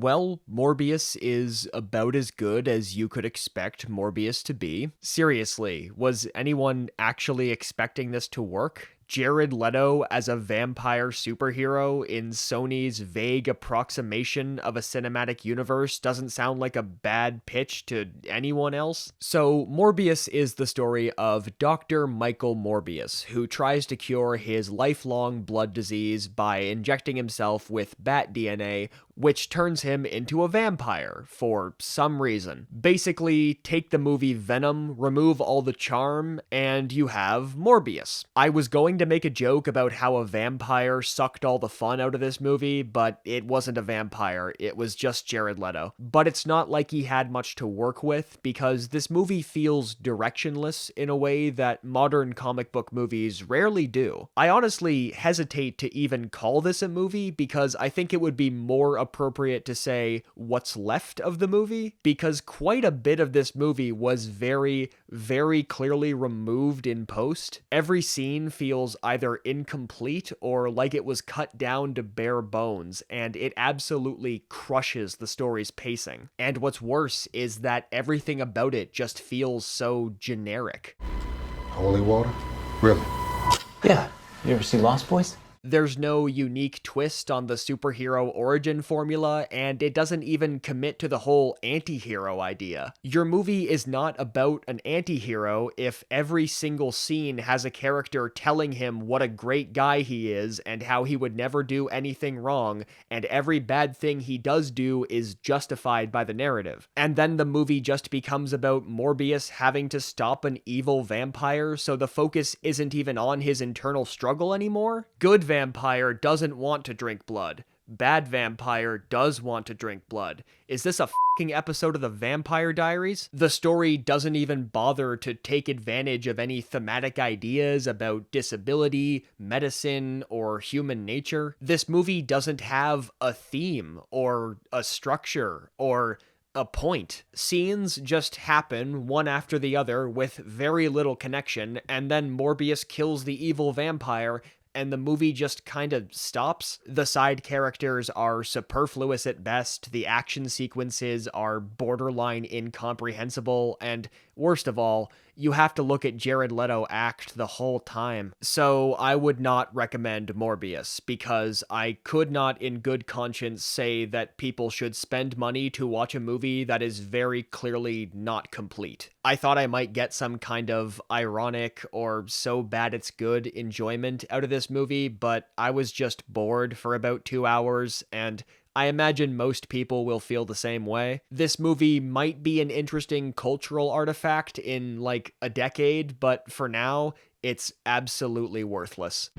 Well, Morbius is about as good as you could expect Morbius to be. Seriously, was anyone actually expecting this to work? Jared Leto as a vampire superhero in Sony's vague approximation of a cinematic universe doesn't sound like a bad pitch to anyone else. So, Morbius is the story of Dr. Michael Morbius, who tries to cure his lifelong blood disease by injecting himself with bat DNA, which turns him into a vampire for some reason. Basically, take the movie Venom, remove all the charm, and you have Morbius. I was going to make a joke about how a vampire sucked all the fun out of this movie, but it wasn't a vampire, it was just Jared Leto. But it's not like he had much to work with, because this movie feels directionless in a way that modern comic book movies rarely do. I honestly hesitate to even call this a movie, because I think it would be more appropriate to say what's left of the movie, because quite a bit of this movie was very, very clearly removed in post. Every scene feels either incomplete or like it was cut down to bare bones, and it absolutely crushes the story's pacing. And what's worse is that everything about it just feels so generic. Holy water? Really? Yeah. You ever see Lost Boys? There's no unique twist on the superhero origin formula, and it doesn't even commit to the whole anti-hero idea. Your movie is not about an anti-hero if every single scene has a character telling him what a great guy he is and how he would never do anything wrong, and every bad thing he does do is justified by the narrative. And then the movie just becomes about Morbius having to stop an evil vampire, so the focus isn't even on his internal struggle anymore. Good vampire doesn't want to drink blood. Bad vampire does want to drink blood. Is this a fucking episode of the Vampire Diaries? The story doesn't even bother to take advantage of any thematic ideas about disability, medicine, or human nature. This movie doesn't have a theme, or a structure, or a point. Scenes just happen one after the other with very little connection, and then Morbius kills the evil vampire, and the movie just kind of stops. The side characters are superfluous at best, the action sequences are borderline incomprehensible, and worst of all, you have to look at Jared Leto act the whole time. So I would not recommend Morbius, because I could not in good conscience say that people should spend money to watch a movie that is very clearly not complete. I thought I might get some kind of ironic or so bad it's good enjoyment out of this movie, but I was just bored for about 2 hours, and I imagine most people will feel the same way. This movie might be an interesting cultural artifact in like a decade, but for now, it's absolutely worthless.